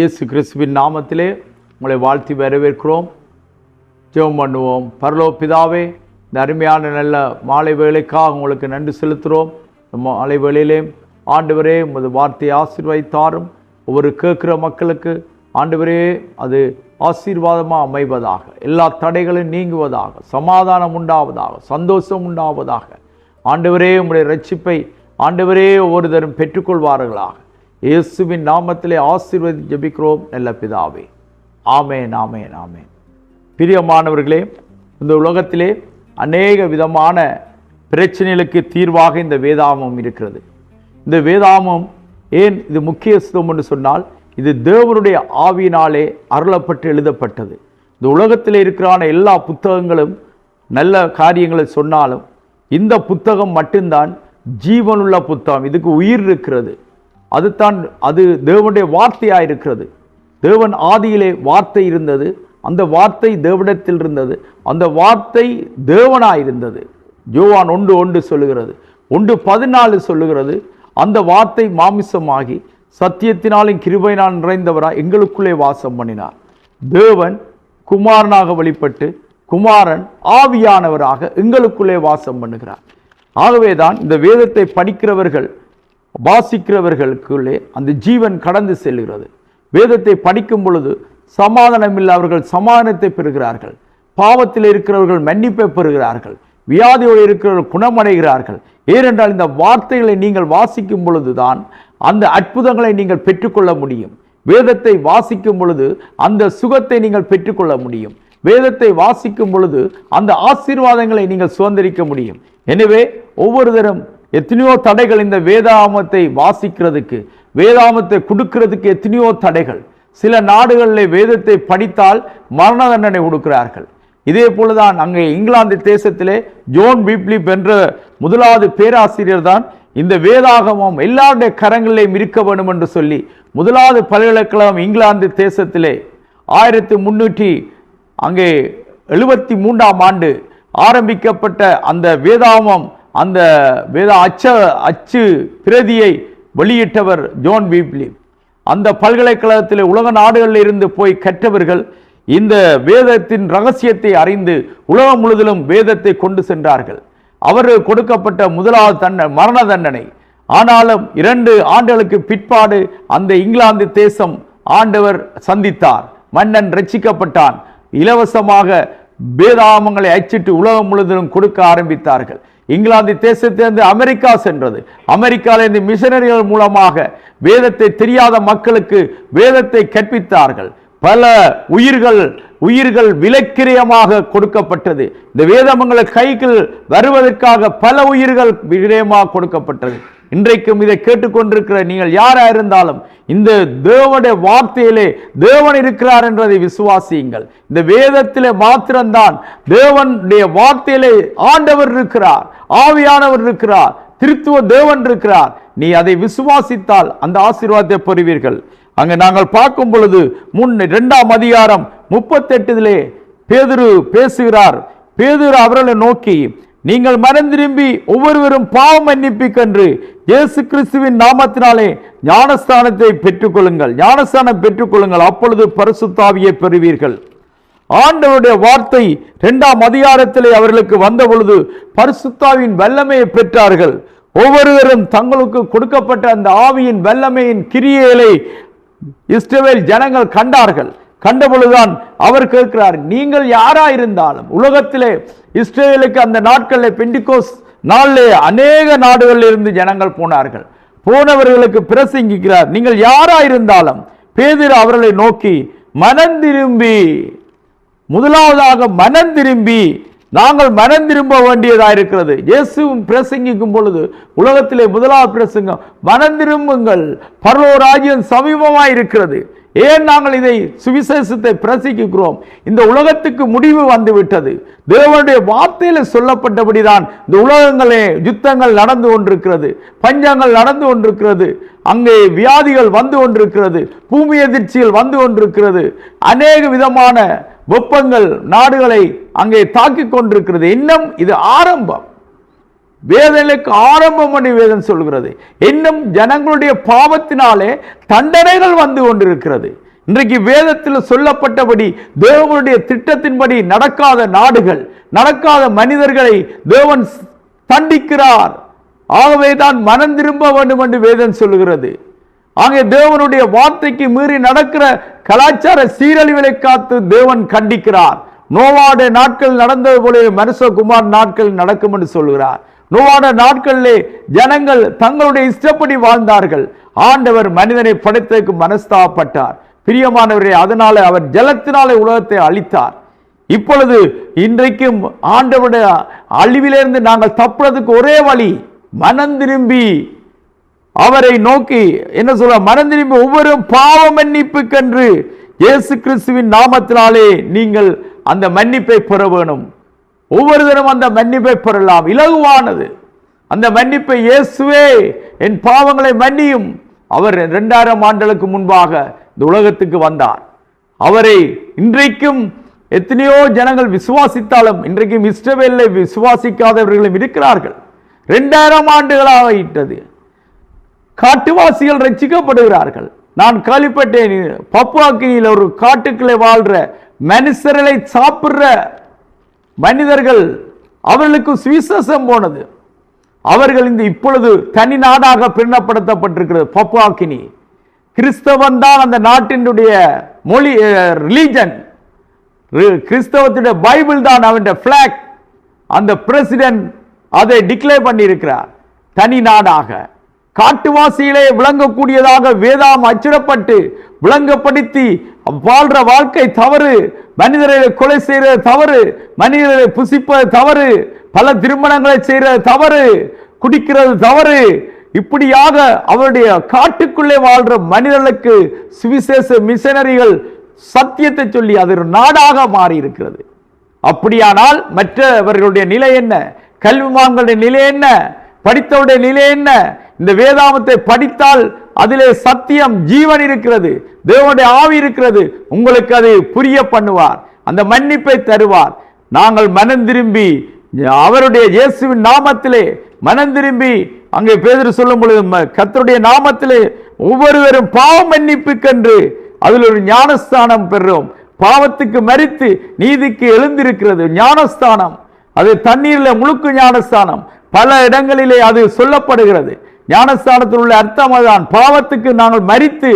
இயேசு கிறிஸ்துவின் நாமத்திலே உங்களை வாழ்த்தி வரவேற்கிறோம். ஜெபம் பண்ணுவோம். பரலோக பிதாவே, இந்த அருமையான நல்ல மாலை வேளைக்காக உங்களுக்கு நன்றி செலுத்துகிறோம். இந்த மாலை வேளையிலே ஆண்டவரே உமது வார்த்தையை ஆசீர்வதித்தாரும். ஒவ்வொரு கேட்கிற மக்களுக்கு ஆண்டவரே அது ஆசீர்வாதமாக அமைவதாக, எல்லா தடைகளும் நீங்குவதாக, சமாதானம் உண்டாவதாக, சந்தோஷம் உண்டாவதாக. ஆண்டவரே உம்முடைய ரட்சிப்பை ஆண்டவரே ஒவ்வொருத்தரும் பெற்றுக்கொள்வார்களாக. இயேசுவின் நாமத்திலே ஆசீர்வதி ஜெபிக்கிறோம் நல்ல பிதாவே. ஆமேன், ஆமேன், ஆமேன். பிரியமானவர்களே, இந்த உலகத்திலே அநேக விதமான பிரச்சனைகளுக்கு தீர்வாக இந்த வேதாகமம் இருக்கிறது. இந்த வேதாகமம் ஏன் இது முக்கியத்துவம் என்று சொன்னால், இது தேவனுடைய ஆவியினாலே அருளப்பட்டு எழுதப்பட்டது. இந்த உலகத்தில் இருக்கிறான எல்லா புத்தகங்களும் நல்ல காரியங்களை சொன்னாலும் இந்த புத்தகம் மட்டும்தான் ஜீவனுள்ள புத்தகம். இதுக்கு உயிர் இருக்கிறது. அது தேவனுடைய வார்த்தையாக இருக்கிறது. தேவன் ஆதியிலே வார்த்தை இருந்தது, அந்த வார்த்தை தேவனிடத்தில் இருந்தது, அந்த வார்த்தை தேவனாயிருந்தது. யோவான் 1:1 சொல்லுகிறது, 1:14 சொல்லுகிறது, அந்த வார்த்தை மாமிசமாகி சத்தியத்தினாலும் கிருபையினால் நிறைந்தவராய் எங்களுக்குள்ளே வாசம் பண்ணினார். தேவன் குமாரனாக வெளிப்பட்டு குமாரன் ஆவியானவராக எங்களுக்குள்ளே வாசம் பண்ணுகிறார். ஆகவேதான் இந்த வேதத்தை படிக்கிறவர்கள் வாசிக்கிறவர்களுக்குள்ளே அந்த ஜீவன் கடந்து செல்கிறது. வேதத்தை படிக்கும் பொழுது சமாதானம் இல்லாதவர்கள் சமாதானத்தை பெறுகிறார்கள், பாவத்தில் இருக்கிறவர்கள் மன்னிப்பை பெறுகிறார்கள், வியாதியோடு இருக்கிறவர்கள் குணமடைகிறார்கள். ஏனென்றால் இந்த வார்த்தைகளை நீங்கள் வாசிக்கும் பொழுதுதான் அந்த அற்புதங்களை நீங்கள் பெற்றுக்கொள்ள முடியும். வேதத்தை வாசிக்கும் பொழுது அந்த சுகத்தை நீங்கள் பெற்றுக்கொள்ள முடியும். வேதத்தை வாசிக்கும் பொழுது அந்த ஆசீர்வாதங்களை நீங்கள் சுதந்திரிக்க முடியும். எனவே ஒவ்வொருத்தரும் எத்தனையோ தடைகள் இந்த வேதாகமத்தை வாசிக்கிறதுக்கு, வேதாகமத்தை கொடுக்கிறதுக்கு எத்தனையோ தடைகள். சில நாடுகளில் வேதத்தை படித்தால் மரண தண்டனை கொடுக்கிறார்கள். இதே போலதான் அங்கே இங்கிலாந்து தேசத்திலே ஜோன் விப்லிப் என்ற முதலாவது பேராசிரியர் தான் இந்த வேதாகமம் எல்லாருடைய கரங்களிலேயும் இருக்க வேண்டும் என்று சொல்லி முதலாவது பல்கலைக்கழகம் இங்கிலாந்து தேசத்திலே 1373 ஆண்டு ஆரம்பிக்கப்பட்ட அந்த வேதாகமம், அந்த வேத அச்சு பிரதியை வெளியிட்டவர் ஜோன் விப்லிப். அந்த பல்கலைக்கழகத்தில் உலக நாடுகளில் இருந்து போய் கற்றவர்கள் இந்த வேதத்தின் ரகசியத்தை அறிந்து உலகம் முழுவதிலும் வேதத்தை கொண்டு சென்றார்கள். அவர்கள் கொடுக்கப்பட்ட முதலாவது மரண தண்டனை. ஆனாலும் 2 ஆண்டுகளுக்கு பிற்பாடு அந்த இங்கிலாந்து தேசம் ஆண்டவர் சந்தித்தார். மன்னன் ரட்சிக்கப்பட்டான். இலவசமாக வேதாகமங்களை அச்சிட்டு உலகம் முழுவதும் கொடுக்க ஆரம்பித்தார்கள். இங்கிலாந்து தேசத்திலிருந்து அமெரிக்கா சென்றது. அமெரிக்காவிலிருந்து மிஷனரிகள் மூலமாக வேதத்தை தெரியாத மக்களுக்கு வேதத்தை கற்பித்தார்கள். பல உயிர்கள் விலைக்கிரயமாக கொடுக்கப்பட்டது. இந்த வேதமங்களை கைகள் வருவதற்காக பல உயிர்கள் விரயமாக கொடுக்கப்பட்டது. இன்றைக்கும் இதை கேட்டுக்கொண்டிருக்கிற நீங்கள் யாரா இருந்தாலும் இந்த தேவனுடைய வார்த்தையிலே தேவன் இருக்கிறார் என்றதை விசுவாசியுங்கள். இந்த வேதத்திலே மாத்திரம்தான் தேவனுடைய வார்த்தையிலே ஆண்டவர் இருக்கிறார், ஆவியானவர் இருக்கிறார், திருத்துவ தேவன் இருக்கிறார். நீ அதை விசுவாசித்தால் அந்த ஆசீர்வாதத்தை பெறுவீர்கள். அங்க நாங்கள் பார்க்கும் பொழுது 2ஆம் அதிகாரம் 38 பேதுரு பேசுகிறார். பேதுரு அவர்களை நோக்கி, நீங்கள் மனம் திரும்பி ஒவ்வொருவரும் பாவம் மன்னிப்புக்கென்று இயேசு கிறிஸ்துவின் நாமத்தினாலே ஞானஸ்தானத்தை பெற்றுக்கொள்ளுங்கள், ஞானஸ்தானம் பெற்றுக்கொள்ளுங்கள், அப்பொழுது பரிசுத்த ஆவியை பெறுவீர்கள். ஆண்டவருடைய வார்த்தை 2ஆம் அதிகாரத்திலே அவர்களுக்கு வந்த பொழுது பரிசுத்த ஆவியின் வல்லமையை பெற்றார்கள். ஒவ்வொருவரும் தங்களுக்கு கொடுக்கப்பட்ட அந்த ஆவியின் வல்லமையின் கிரியைகளை இஸ்ரவேல் ஜனங்கள் கண்டார்கள். கண்டபொழுதுதான் அவர் கேட்கிறார், நீங்கள் யாரா இருந்தாலும் உலகத்திலே இஸ்ரவேலுக்கு அந்த நாட்களில் பெண்டிகோஸ் நாளிலே அநேக நாடுகளில் இருந்து ஜனங்கள் போனார்கள். போனவர்களுக்கு பிரசங்கிக்கிறார், நீங்கள் யாரா இருந்தாலும். பேதுரு அவர்களை நோக்கி மனம் திரும்பி, முதலாவதாக மனம் திரும்பி, நாங்கள் மனம் திரும்ப வேண்டியதாக இருக்கிறது. இயேசுவும் பிரசங்கிக்கும் பொழுது உலகத்திலே முதலாவது பிரசங்கம், மனம் திரும்புங்கள், பரலோக ராஜ்யம் சமீபமாய் இருக்கிறது. ஏன் நாங்கள் இதை சுவிசேஷத்தை பிரசங்கிக்கிறோம்? இந்த உலகத்துக்கு முடிவு வந்து விட்டது. தேவனுடைய வார்த்தையில சொல்லப்பட்டபடிதான் இந்த உலகங்களே யுத்தங்கள் நடந்து கொண்டிருக்கிறது, பஞ்சங்கள் நடந்து கொண்டிருக்கிறது, அங்கே வியாதிகள் வந்து கொண்டிருக்கிறது, பூமி எதிர்ச்சிகள் வந்து கொண்டிருக்கிறது, அநேக விதமான வெப்பங்கள் நாடுகளை அங்கே தாக்கிக் கொண்டிருக்கிறது. இன்னும் இது ஆரம்பம். வேதனைக்கு ஆரம்பம் பண்ணி வேதம் சொல்கிறது. இன்னும் ஜனங்களுடைய பாவத்தினாலே தண்டனைகள் வந்து கொண்டிருக்கிறது. இன்றைக்கு வேதத்தில் சொல்லப்பட்டபடி தேவனுடைய திட்டத்தின்படி நடக்காத நாடுகள், நடக்காத மனிதர்களை தேவன் தண்டிக்கிறார். ஆகவேதான் மனம் திரும்ப வேண்டும் என்று வேதம் சொல்லுகிறது. ஆகிய தேவனுடைய வார்த்தைக்கு மீறி நடக்கிற கலாச்சார சீரழிவுகளை காத்து தேவன் கண்டிக்கிறார். நோவாட நாட்கள் நடந்தது போல மனுஷகுமார் நாட்கள் நடக்கும் என்று சொல்கிறார். நோவாட நாட்களிலே ஜனங்கள் தங்களுடைய இஷ்டப்படி வாழ்ந்தார்கள். ஆண்டவர் மனிதனை படைத்ததற்கு மனஸ்தாபப்பட்டார். பிரியமானவரே, அதனால அவர் ஜலத்தினாலே உலகத்தை அழித்தார். இப்பொழுது இன்றைக்கும் ஆண்டவருடைய அழிவிலிருந்து நாங்கள் தப்புறதுக்கு ஒரே வழி மனம் திரும்பி அவரை நோக்கி என்ன சொல்ல, மனம் திரும்பி ஒவ்வொரு பாவ மன்னிப்புக்கென்று இயேசு கிறிஸ்துவின் நாமத்தினாலே நீங்கள் அந்த மன்னிப்பை பெற வேணும். ஒவ்வொரு தினம் அந்த மன்னிப்பை பெறலாம். இலகுவானது அந்த மன்னிப்பை. இயேசுவே என் பாவங்களை மன்னியும். அவர் 2000 ஆண்டுகளுக்கு முன்பாக இந்த உலகத்துக்கு வந்தார். அவரை இன்றைக்கும் எத்தனையோ ஜனங்கள் விசுவாசித்தாலும் இன்றைக்கும் இஸ்ரவேலை விசுவாசிக்காதவர்களும் இருக்கிறார்கள். 2000 ஆண்டுகளாக ஆகிட்டது. காட்டுவாசிகள் ரட்சிக்கப்படுகிறார்கள். நான் கேள்விப்பட்டேன், பப்புவாக்கினியில் ஒரு காட்டுக்களை வாழ்ற மனுஷர்களை சாப்பிடுற மனிதர்கள் அவர்களுக்கு சுவிசேஷம் போனது. அவர்கள் இந்த இப்பொழுது தனி நாடாக பிரிணப்படுத்தப்பட்டிருக்கிறது. பப்புவாக்கினி கிறிஸ்தவன் தான் அந்த நாட்டினுடைய மொழி, ரிலீஜன். கிறிஸ்தவத்துடைய பைபிள் தான் அவனுடைய பிளாக். அந்த பிரசிடென்ட் அதை டிக்ளேர் பண்ணி இருக்கிறார். தனி நாடாக காட்டுவாசிகளே விளங்கக்கூடியதாக வேதாம் அச்சிடப்பட்டு விளங்கப்படுத்தி வாழ்ற வாழ்க்கை தவறு, மனிதர்களை கொலை செய்யறது தவறு, மனிதர்களை புசிப்பது தவறு, பல திருமணங்களை செய்யறது தவறு, குடிக்கிறது தவறு. இப்படியாக அவருடைய காட்டுக்குள்ளே வாழ்ற மனிதர்களுக்கு சுவிசேஷ மிஷனரிகள் சத்தியத்தை சொல்லி அது ஒரு நாடாக மாறி இருக்கிறது. அப்படியானால் மற்றவர்களுடைய நிலை என்ன? கல்விமான்களுடைய நிலை என்ன? படித்தவருடைய நிலை என்ன? இந்த வேதாமத்தை படித்தால் அதிலே சத்தியம், ஜீவன் இருக்கிறது, தேவனுடைய ஆவி இருக்கிறது. உங்களுக்கு அதை புரிய பண்ணுவார், அந்த மன்னிப்பை தருவார். நாங்கள் மனம் திரும்பி அவருடைய இயேசுவின் நாமத்திலே மனம் திரும்பி, அங்கே பேதுரு சொல்லும் பொழுது கர்த்தருடைய நாமத்திலே ஒவ்வொருவரும் பாவ மன்னிப்புக்கென்று அதில் ஒரு ஞானஸ்தானம் பெறும். பாவத்துக்கு மரித்து நீதிக்கு எழுந்திருக்கிறது ஞானஸ்தானம். அது தண்ணீரில் முழுக்கு ஞானஸ்தானம். பல இடங்களிலே அது சொல்லப்படுகிறது. ஞானஸ்தானத்தில் உள்ள அர்த்தம் அதுதான். பாவத்துக்கு நாங்கள் மரித்து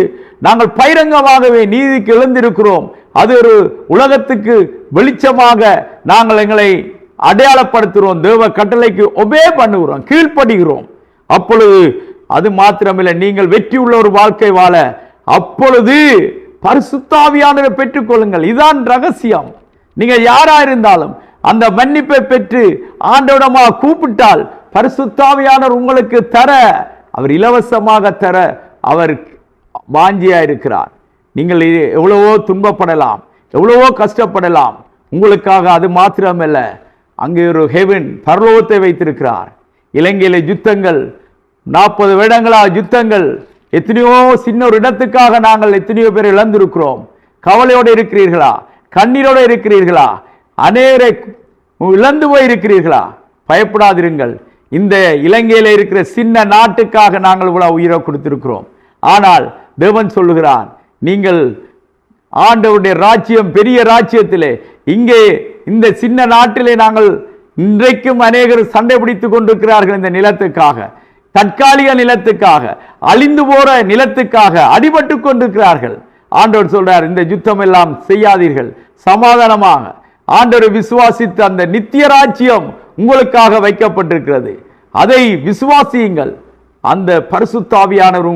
நாங்கள் பகிரங்கமாகவே நீதிக்கு எழுந்திருக்கிறோம். அது ஒரு உலகத்துக்கு வெளிச்சமாக நாங்கள் எங்களை அடையாளப்படுத்துகிறோம். தேவ கட்டளைக்கு ஒபே பண்ணுகிறோம், கீழ்ப்படுகிறோம். அப்பொழுது அது மாத்திரமில்லை, நீங்கள் வெற்றி உள்ள ஒரு வாழ்க்கை வாழ அப்பொழுது பரிசுத்தாவியானவரை பெற்றுக் கொள்ளுங்கள். இதுதான் ரகசியம். நீங்க யாரா இருந்தாலும் அந்த மன்னிப்பை பெற்று ஆண்டவரமாக கூப்பிட்டால் பரிசுத்தாவியானவர் உங்களுக்கு தர, அவர் இலவசமாக தர அவர் வாஞ்சியா இருக்கிறார். நீங்கள் எவ்வளவோ துன்பப்படலாம், எவ்வளவோ கஷ்டப்படலாம், உங்களுக்காக அது மாத்திரமல்ல, அங்கே ஒரு ஹெவன் பரலோகத்தை வைத்திருக்கிறார். இலங்கையில யுத்தங்கள் 40 வருடங்களாக யுத்தங்கள். எத்தனையோ சின்ன ஒரு இடத்துக்காக நாங்கள் எத்தனையோ பேர் இழந்திருக்கிறோம். கவலையோடு இருக்கிறீர்களா? கண்ணீரோடு இருக்கிறீர்களா? அநேகரை இழந்து போயிருக்கிறீர்களா? பயப்படாதிருங்கள். இந்த இலங்கையில இருக்கிற சின்ன நாட்டுக்காக நாங்கள் இவ்வளவு உயிரை கொடுத்திருக்கிறோம். ஆனால் தேவன் சொல்லுகிறான், நீங்கள் ஆண்டவருடைய ராஜ்யம் பெரிய ராஜ்யத்திலே, இங்கே இந்த சின்ன நாட்டிலே நாங்கள் இன்றைக்கும் அநேகர் சண்டை பிடித்துக் கொண்டிருக்கிறார்கள். இந்த நிலத்துக்காக, தற்காலிக நிலத்துக்காக, அழிந்து போற நிலத்துக்காக அடிபட்டு கொண்டிருக்கிறார்கள். ஆண்டவர் சொல்றார், இந்த யுத்தம் எல்லாம் செய்யாதீர்கள், சமாதானமாக ஆண்டவரை விசுவாசித்து அந்த நித்திய ராஜ்யம் உங்களுக்காக வைக்கப்பட்டிருக்கிறது. அதை விசுவாசியுங்கள். அந்த பரிசுத்தாவியானவர்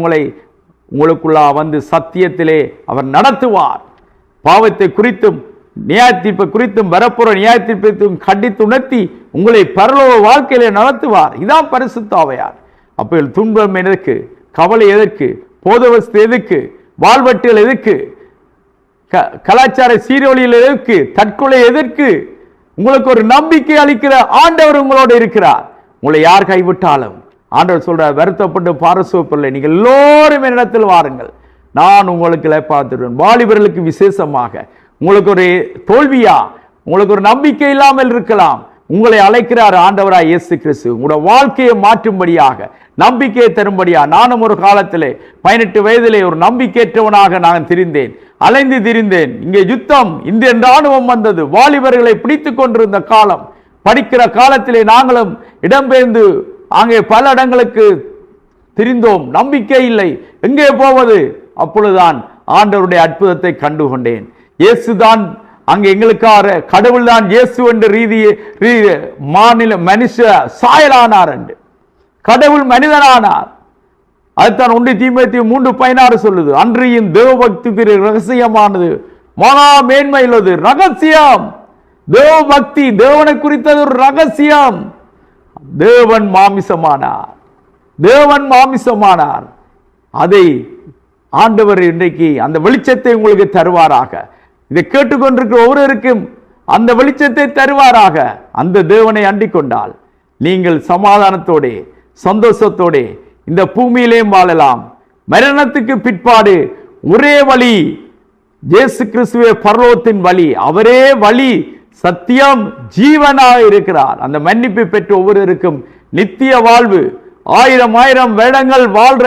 உங்களுக்குள்ளா வந்து சத்தியத்திலே அவர் நடத்துவார். பாவத்தை குறித்தும் நியாய தீர்ப்பை குறித்தும் வரப்புற நியாய தீர்ப்பையும் கண்டித்து உணர்த்தி உங்களை பரலோக வாழ்க்கையிலே நடத்துவார். இதான் பரிசுத்தாவியார். அப்போ துன்பம் எதற்கு? கவலை எதற்கு? போதவஸ்து எதற்கு? வாழ்வட்டிகள் எதற்கு? கலாச்சார சீரொழியில் எதற்கு? தற்கொலை எதற்கு? உங்களுக்கு ஒரு நம்பிக்கை அளிக்கிற ஆண்டவர் உங்களோடு இருக்கிறார். உங்களை யார் கைவிட்டாலும் ஆண்டவர் சொல்றார், வருத்தப்பட்டு பாரசோப்பில்லை, நீங்கள் எல்லோரும் என்னிடத்தில் வாருங்கள், நான் உங்களுக்கு இளைப்பாற்றுவேன். வாலிபர்களுக்கு விசேஷமாக உங்களுக்கு ஒரு தோல்வியா, உங்களுக்கு ஒரு நம்பிக்கை இல்லாமல் இருக்கலாம், உங்களை அழைக்கிறார் ஆண்டவராய் இயேசு கிறிஸ்து. உங்களுடைய வாழ்க்கையை மாற்றும்படியாக நம்பிக்கையை தரும்படியா. நானும் ஒரு காலத்திலே 18 வயதிலே ஒரு நம்பிக்கையற்றவனாக நான் திரிந்தேன், அலைந்து திரிந்தேன். இங்கே யுத்தம், இந்திய ராணுவம் வந்தது, வாலிபர்களை பிடித்துக் கொண்டிருந்த காலம். படிக்கிற காலத்திலே நாங்களும் இடம்பெயர்ந்து அங்கே பல இடங்களுக்கு திரிந்தோம். நம்பிக்கை இல்லை, எங்கே போவது? அப்பொழுதுதான் ஆண்டவருடைய அற்புதத்தை கண்டுகொண்டேன். இயேசுதான் அங்கே எங்களுக்காக, கடவுள் தான் இயேசு என்ற மாநில மனுஷ சாயலானார் என்று, கடவுள் மனிதனானார். அதுதான் 1 தீமோத்தேயு 3:16 சொல்லுது. அன்றியும் தேவபக்தி ரகசியமானது, மகா மேன்மை உள்ளது. ரகசியம் தேவபக்தி, தேவனை குறித்தது ஒரு ரகசியம். தேவன் மாமிசமானார், தேவன் மாமிசமானார். அதை ஆண்டவர் இன்றைக்கு அந்த வெளிச்சத்தை உங்களுக்கு தருவாராக. இதை கேட்டுக்கொண்டிருக்கிற ஒவ்வொருவருக்கும் அந்த வெளிச்சத்தை தருவாராக. அந்த தேவனை அண்டிக் கொண்டால் நீங்கள் சமாதானத்தோட சந்தோஷத்தோட இந்த பூமியிலேயும் வாழலாம். மரணத்துக்கு பிற்பாடு ஒரே வழி இயேசு கிறிஸ்துவே பரலோகத்தின் வழி. அவரே வழி, சத்தியம், ஜீவனாக இருக்கிறார். அந்த மன்னிப்பை பெற்ற ஒவ்வொருவருக்கும் நித்திய வாழ்வு, 1000 வருடங்கள் வாழ்ற,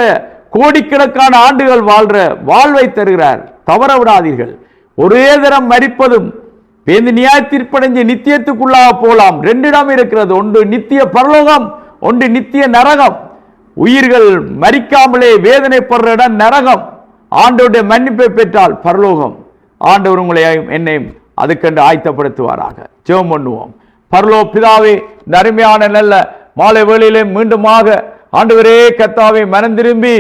கோடிக்கணக்கான ஆண்டுகள் வாழ்ற வாழ்வை தருகிறார். தவற விடாதீர்கள். ஒரே தரம் மரிப்பதும் நியாய தீர்ப்படைஞ்சு நித்தியத்துக்குள்ளாக போலாம். 2 இடம் இருக்கிறது, ஒன்று நித்திய பரலோகம், ஒன்று நித்திய நரகம். உயிர்கள் மரிக்காமலே வேதனைப்படுற இடம் நரகம். ஆண்டவருடைய மன்னிப்பை பெற்றால் பரலோகம். ஆண்டவர் உங்களை என்னையும் அதுக்கென்று ஆயத்தப்படுத்துவாராக. ஜெபம் பண்ணுவோம். பரலோக பிதாவே, இந்த அருமையான நல்ல மாலை வேளையிலே மீண்டுமாக ஆண்டவரே கர்த்தாவே மனம் திரும்பி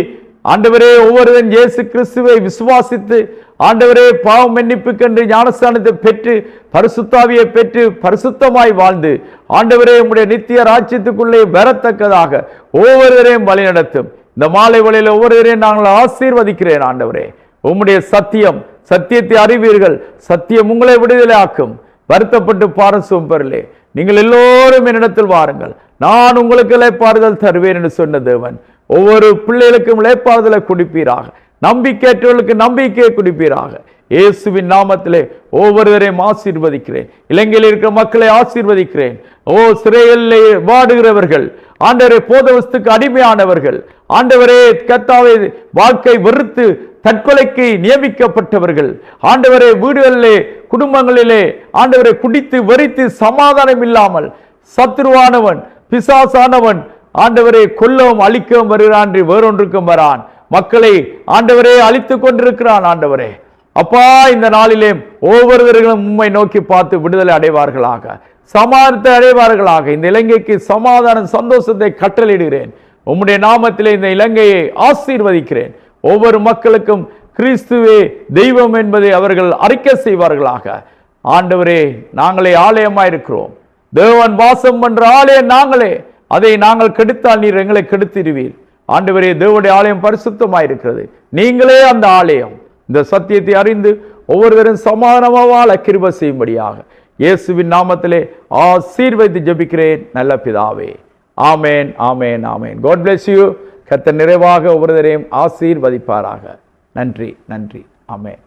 ஆண்டவரே ஒவ்வொருவன் இயேசு கிறிஸ்துவை விசுவாசித்து ஆண்டவரே பாவ மன்னிப்புக்கென்று ஞானஸ்தானத்தை பெற்று பரிசுத்தாவியை பெற்று பரிசுத்தமாய் வாழ்ந்து ஆண்டவரே உம்முடைய நித்திய ராஜ்யத்துக்குள்ளே வரத்தக்கதாக ஒவ்வொருவரையும் வழி நடத்தும். இந்த மாலை வேளையில் ஒவ்வொருவரையும் நாங்கள் ஆசீர்வதிக்கிறேன். ஆண்டவரே உம்முடைய சத்தியம், சத்தியத்தை அறிவீர்கள், சத்தியம் உங்களை விடுதலை ஆக்கும். வருத்தப்பட்டு பாரசும் பெறலே, நீங்கள் எல்லோரும் என்னிடத்தில் வாருங்கள், நான் உங்களுக்கு இளைப்பாறுதல் தருவேன் என்று சொன்ன தேவன் ஒவ்வொரு பிள்ளைகளுக்கும் இளைப்பாறுதலை கொடுப்பீராக. நம்பிக்கையற்றவர்களுக்கு நம்பிக்கையை கொடுப்பீராக. இயேசுவின் நாமத்திலே ஒவ்வொருவரையும் ஆசீர்வதிக்கிறேன். இலங்கையில் இருக்கிற மக்களை ஆசீர்வதிக்கிறேன். சிறைகளிலே வாடுகிறவர்கள், ஆண்டவரே போதவஸ்துக்கு அடிமையானவர்கள், ஆண்டவரே கர்த்தாவே வாழ்க்கை வெறுத்து தற்கொலைக்கு நியமிக்கப்பட்டவர்கள், ஆண்டவரே வீடுகளிலே குடும்பங்களிலே ஆண்டவரை குடித்து வெறித்து சமாதானம் இல்லாமல் சத்துருவானவன் பிசாசானவன் ஆண்டவரை கொல்லவும் அழிக்கவும் வருகிறான், வேறொன்றுக்கும் வரான். மக்களை ஆண்டவரே அழித்துக் கொண்டிருக்கிறான். ஆண்டவரே அப்பா, இந்த நாளிலே ஒவ்வொருவர்களும் உம்மை நோக்கி பார்த்து விடுதலை அடைவார்களாக, சமாதானத்தை அடைவார்களாக. இந்த இலங்கைக்கு சமாதான சந்தோஷத்தை கட்டளையிடுகிறேன். உம்முடைய நாமத்திலே இந்த இலங்கையை ஆசீர்வதிக்கிறேன். ஒவ்வொரு மக்களுக்கும் கிறிஸ்துவே தெய்வம் என்பதை அவர்கள் அறிக்கை செய்வார்களாக. ஆண்டவரே நாங்களே ஆலயமாயிருக்கிறோம், தேவன் வாசம் பண்ற ஆலயம் நாங்களே. அதை நாங்கள் கெடுத்தால் நீர் எங்களை கெடுத்திடுவீர். ஆண்டவரே தேவனுடைய ஆலயம் பரிசுத்தமாயிருக்கிறது, நீங்களே அந்த ஆலயம். இந்த சத்தியத்தை அறிந்து ஒவ்வொருவரும் சமாதானமாக வாழ கிருபை செய்யும்படியாக இயேசுவின் நாமத்திலே ஆசீர்வதித்து ஜெபிக்கிறேன் நல்ல பிதாவே. ஆமேன், ஆமேன், ஆமேன். God bless you. கர்த்தர் நிறைவாக ஒவ்வொருவரையும் ஆசீர்வதிப்பாராக. நன்றி, நன்றி. ஆமேன்.